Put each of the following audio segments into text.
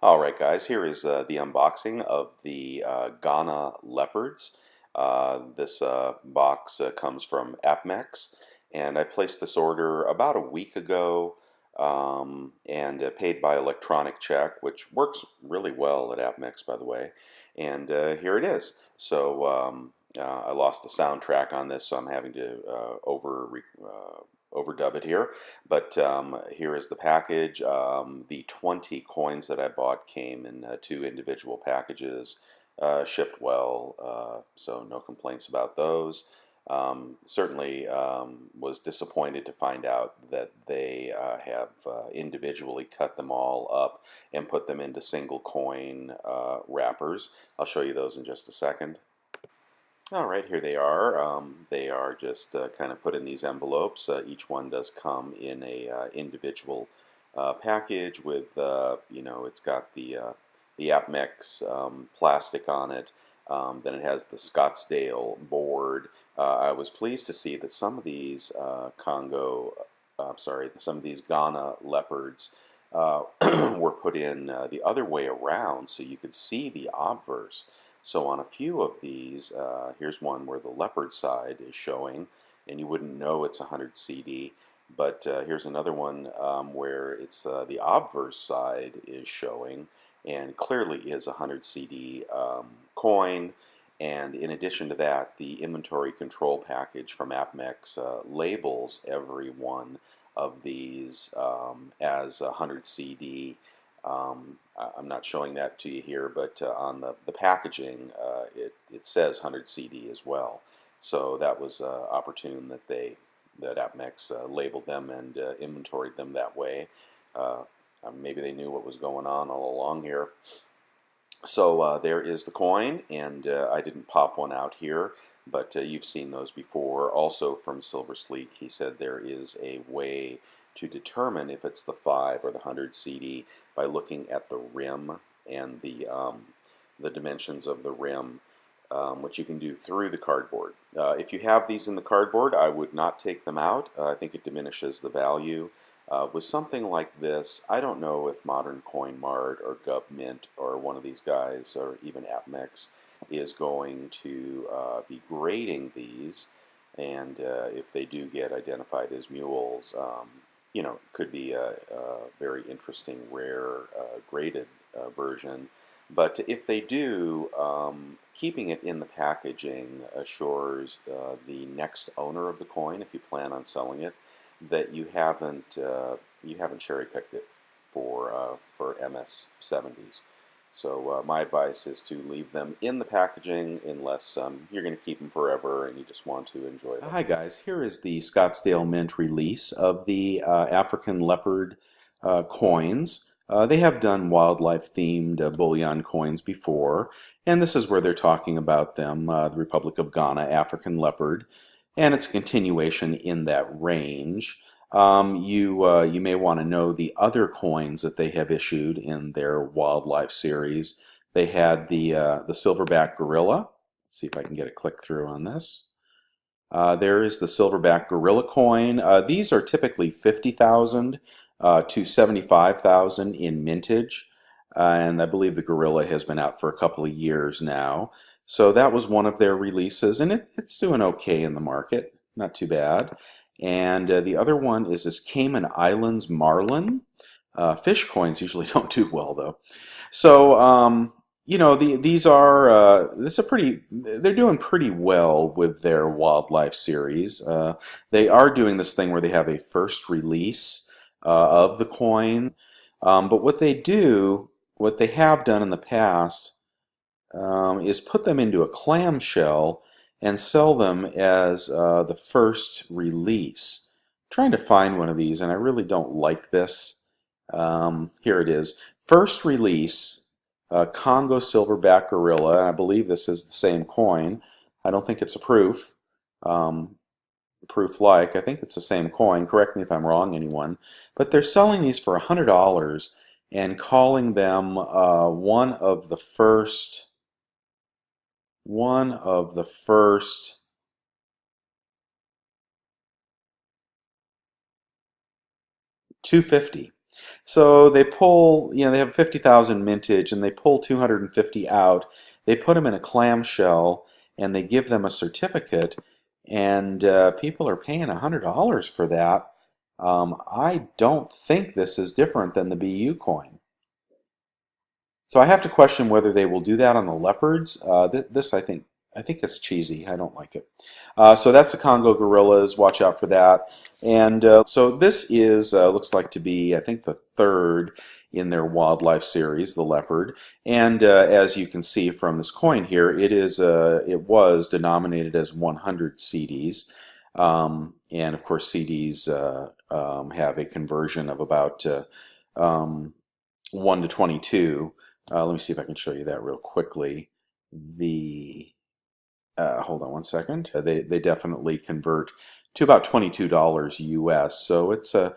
Alright guys, here is the unboxing of the Ghana Leopards. This box comes from AppMex, and I placed this order about a week ago and paid by electronic check, which works really well at AppMex, by the way. And here it is. So I lost the soundtrack on this, so I'm having to overdub it here. But here is the package. The 20 coins that I bought came in two individual packages, shipped well, so no complaints about those. Certainly was disappointed to find out that they have individually cut them all up and put them into single coin wrappers. I'll show you those in just a second. All right, here they are. They are just kind of put in these envelopes. Each one does come in a individual package with, it's got the AppMex plastic on it. Then it has the Scottsdale board. I was pleased to see that some of these some of these Ghana leopards were put in the other way around, so you could see the obverse. So on a few of these, here's one where the leopard side is showing, and you wouldn't know it's 100 Cedi. But here's another one where it's the obverse side is showing, and clearly is a 100 Cedi coin. And in addition to that, the inventory control package from AppMex labels every one of these as 100 Cedi. I'm not showing that to you here, but on the packaging, it says 100 Cedi as well. So that was opportune that AppMex labeled them and inventoried them that way. Maybe they knew what was going on all along here. So there is the coin, and I didn't pop one out here, but you've seen those before. Also from Silver Sleek, he said there is a way to determine if it's the 5 or the 100 Cedi by looking at the rim and the dimensions of the rim, which you can do through the cardboard. If you have these in the cardboard, I would not take them out. I think it diminishes the value. With something like this, I don't know if Modern Coin Mart or GovMint or one of these guys, or even AppMex, is going to be grading these, and if they do get identified as mules, could be a very interesting, rare, graded version. But if they do, keeping it in the packaging assures the next owner of the coin, if you plan on selling it, that you haven't cherry-picked it for MS70s. So my advice is to leave them in the packaging unless you're going to keep them forever and you just want to enjoy them. Hi guys, here is the Scottsdale Mint release of the African leopard coins. They have done wildlife-themed bullion coins before, and this is where they're talking about them, the Republic of Ghana, African leopard, and it's a continuation in that range. You may want to know the other coins that they have issued in their wildlife series. They had the silverback gorilla. Let's see if I can get a click through on this. There is the silverback gorilla coin. These are typically 50,000 to 75,000 in mintage, and I believe the gorilla has been out for a couple of years now. So that was one of their releases, and it's doing okay in the market, not too bad. And the other one is this Cayman Islands Marlin. Fish coins usually don't do well though. So they're doing pretty well with their wildlife series. They are doing this thing where they have a first release of the coin, but what they have done in the past is put them into a clamshell and sell them as the first release. I'm trying to find one of these, and I really don't like this. Here it is. First release, Congo Silverback Gorilla, and I believe this is the same coin. I don't think it's a proof. Proof-like. I think it's the same coin. Correct me if I'm wrong, anyone. But they're selling these for $100 and calling them one of the first 250. So they pull, they have 50,000 mintage and they pull 250 out. They put them in a clamshell and they give them a certificate, and people are paying $100 for that. I don't think this is different than the BU coin. So I have to question whether they will do that on the leopards. This I think it's cheesy. I don't like it. So that's the Congo gorillas. Watch out for that. And so this is looks like to be, I think, the third in their wildlife series, the leopard. And as you can see from this coin here, it was denominated as 100 Cedis. And of course, Cedis have a conversion of about 1 to 22. Let me see if I can show you that real quickly. The Hold on one second. They definitely convert to about $22 US. So it's a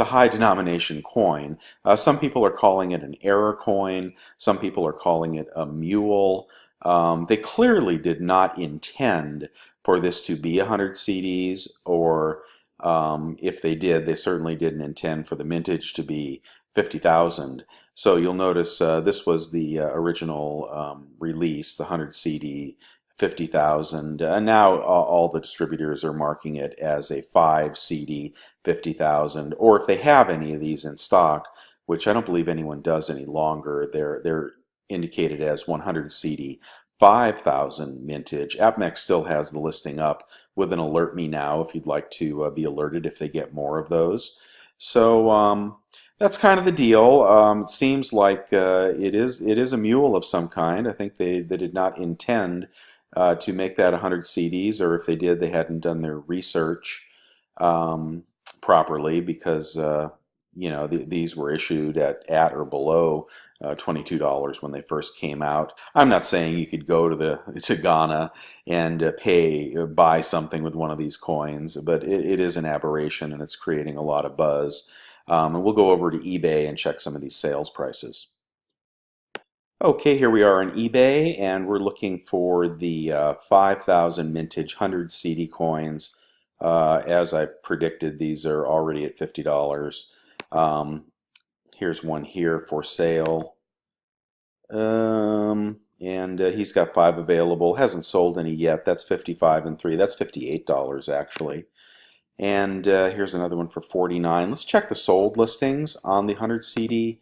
high denomination coin. Some people are calling it an error coin. Some people are calling it a mule. They clearly did not intend for this to be 100 CDs, or if they did, they certainly didn't intend for the mintage to be 50,000. So you'll notice this was the original release, the 100 CD, 50,000. And now all the distributors are marking it as a 5 CD, 50,000. Or if they have any of these in stock, which I don't believe anyone does any longer, they're indicated as 100 CD, 5,000 mintage. AppMex still has the listing up with an alert me now if you'd like to be alerted if they get more of those. So that's kind of the deal. It seems like it is a mule of some kind. I think they did not intend to make that 100 CDs, or if they did, they hadn't done their research properly, because these were issued at or below $22 when they first came out. I'm not saying you could go to Ghana and buy something with one of these coins, but it is an aberration and it's creating a lot of buzz. And we'll go over to eBay and check some of these sales prices. Okay, here we are on eBay, and we're looking for the 5,000 mintage 100 CD coins. As I predicted, these are already at $50. Here's one here for sale. And he's got 5 available. Hasn't sold any yet. That's 55 and 3. That's $58 actually. And here's another one for 49. Let's check the sold listings on the 100 CD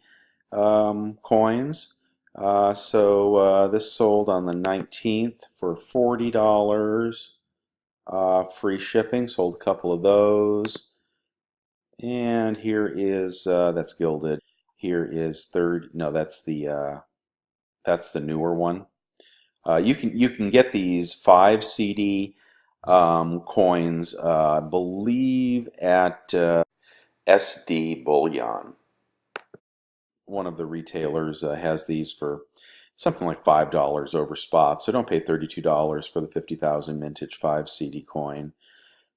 coins. This sold on the 19th for $40. Free shipping. Sold a couple of those. And here is that's gilded. Here is third. No, that's the newer one. You can get these 5 CD coins, I believe, at SD Bullion. One of the retailers has these for something like $5 over spot, so don't pay $32 for the 50,000 mintage 5 CD coin.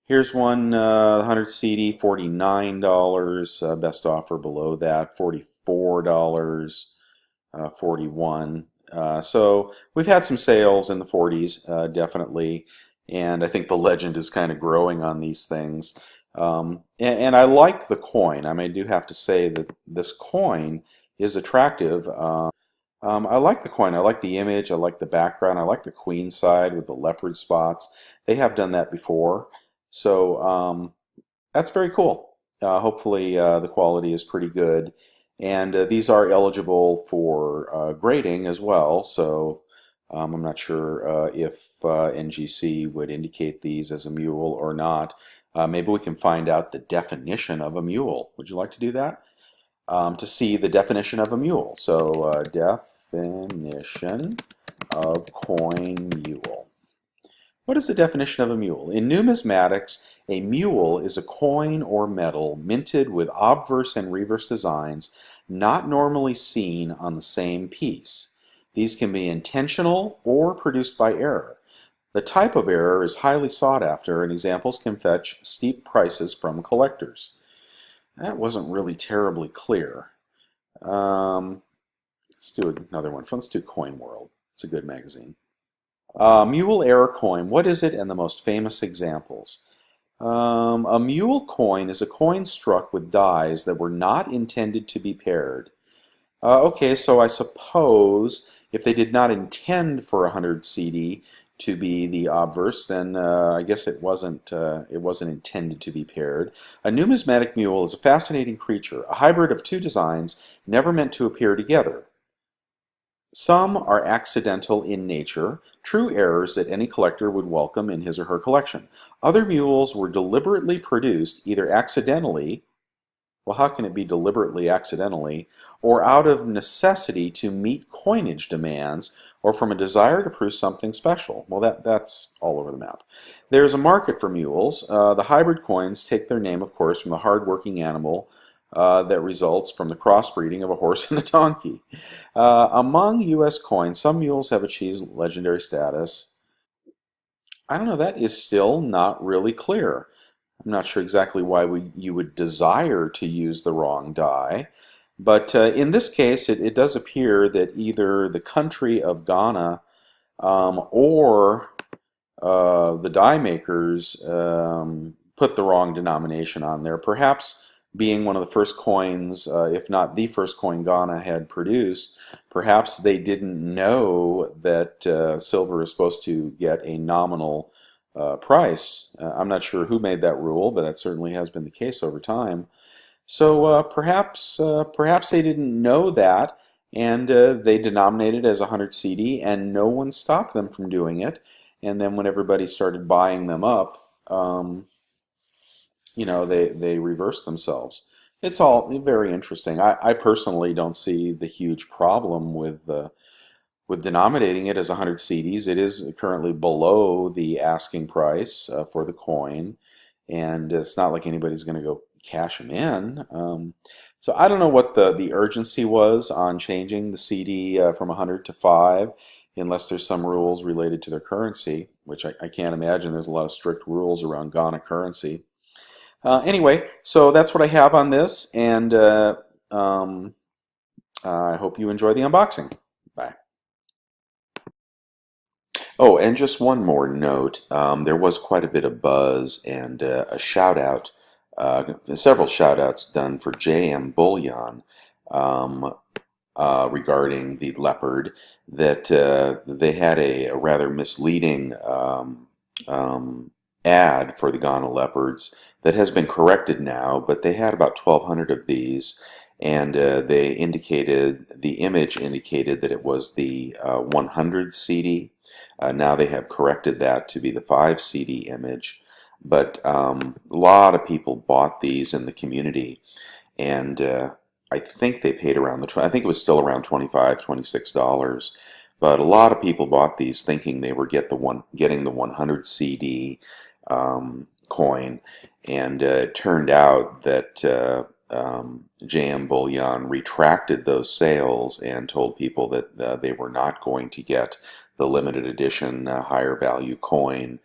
Here's one 100 CD, $49. Best offer below that, $44, 41. So we've had some sales in the 40s, definitely, and I think the legend is kind of growing on these things. And I like the coin. I do have to say that this coin is attractive. I like the coin. I like the image. I like the background. I like the queen side with the leopard spots. They have done that before. So that's very cool. Hopefully the quality is pretty good. And these are eligible for grading as well. So I'm not sure if NGC would indicate these as a mule or not. Maybe we can find out the definition of a mule. Would you like to do that? To see the definition of a mule. So definition of coin mule. What is the definition of a mule? In numismatics, a mule is a coin or metal minted with obverse and reverse designs not normally seen on the same piece. These can be intentional or produced by error. The type of error is highly sought after, and examples can fetch steep prices from collectors. That wasn't really terribly clear. Let's do another one. Let's do Coin World. It's a good magazine. Mule error coin. What is it and the most famous examples? A mule coin is a coin struck with dies that were not intended to be paired. Okay, so I suppose if they did not intend for 100 Cedi to be the obverse, then I guess it wasn't intended to be paired. A numismatic mule is a fascinating creature, a hybrid of two designs never meant to appear together. Some are accidental in nature, true errors that any collector would welcome in his or her collection. Other mules were deliberately produced either accidentally, well, how can it be deliberately accidentally, or out of necessity to meet coinage demands, or from a desire to prove something special? Well, that's all over the map. There's a market for mules. The hybrid coins take their name, of course, from the hard-working animal that results from the crossbreeding of a horse and a donkey. Among U.S. coins, some mules have achieved legendary status. I don't know, that is still not really clear. I'm not sure exactly why you would desire to use the wrong die, but in this case, it does appear that either the country of Ghana or the die makers put the wrong denomination on there. Perhaps being one of the first coins, if not the first coin Ghana had produced, perhaps they didn't know that silver is supposed to get a nominal price. I'm not sure who made that rule, but that certainly has been the case over time. So perhaps they didn't know that, and they denominated as 100 Cedi, and no one stopped them from doing it. And then when everybody started buying them up, um, they reversed themselves. It's all very interesting. I personally don't see the huge problem with denominating it as 100 CDs. It is currently below the asking price for the coin, and it's not like anybody's going to go cash them in. So I don't know what the urgency was on changing the CD from 100 to 5, unless there's some rules related to their currency, which I can't imagine. There's a lot of strict rules around Ghana currency. Anyway, so that's what I have on this, and um, I hope you enjoy the unboxing. Bye. Oh, and just one more note. There was quite a bit of buzz and a shout out, several shout outs done for JM Bullion um, regarding the Leopard, that they had a rather misleading ad for the Ghana Leopards that has been corrected now, but they had about 1,200 of these. And the image indicated that it was the 100 CD. Now they have corrected that to be the 5 CD image. But a lot of people bought these in the community, and I think they paid around I think it was still around $25, $26. But a lot of people bought these thinking they were getting the 100 CD coin, and it turned out that JM Bullion retracted those sales and told people that they were not going to get the limited edition higher value coin.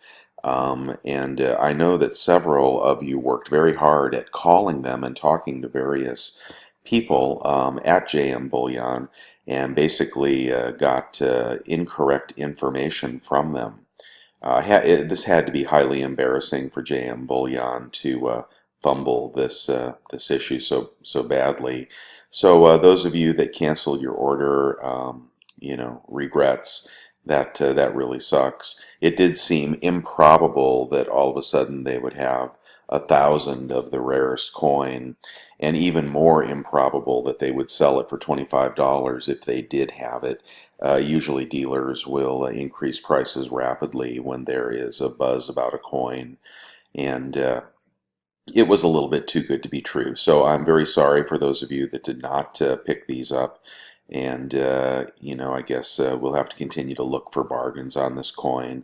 And I know that several of you worked very hard at calling them and talking to various people at JM Bullion, and basically got incorrect information from them. This had to be highly embarrassing for JM Bullion to fumble this issue so badly. So those of you that canceled your order, regrets. That really sucks. It did seem improbable that all of a sudden they would have 1,000 of the rarest coin, and even more improbable that they would sell it for $25 if they did have it. Usually dealers will increase prices rapidly when there is a buzz about a coin, and it was a little bit too good to be true. So I'm very sorry for those of you that did not pick these up. And, I guess we'll have to continue to look for bargains on this coin.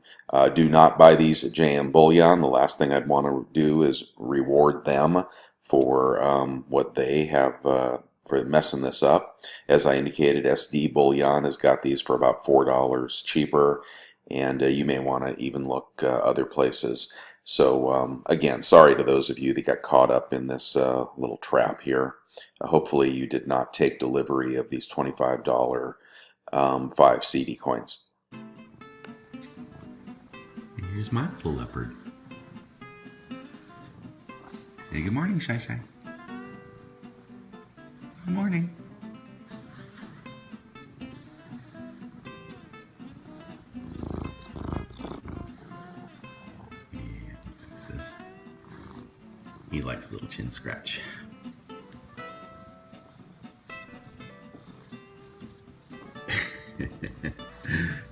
Do not buy these at JM Bullion. The last thing I'd want to do is reward them for what they have for messing this up. As I indicated, SD Bullion has got these for about $4 cheaper, and you may want to even look other places. So again, sorry to those of you that got caught up in this little trap here. Hopefully you did not take delivery of these $25 5 CD coins. And here's my little leopard. Hey, good morning, Shy Shy. Good morning. Yeah, what's this? He likes a little chin scratch.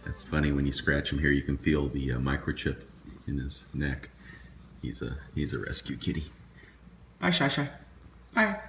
That's funny, when you scratch him here, you can feel the microchip in his neck. He's a rescue kitty. Hi, Shy Shy. Hi.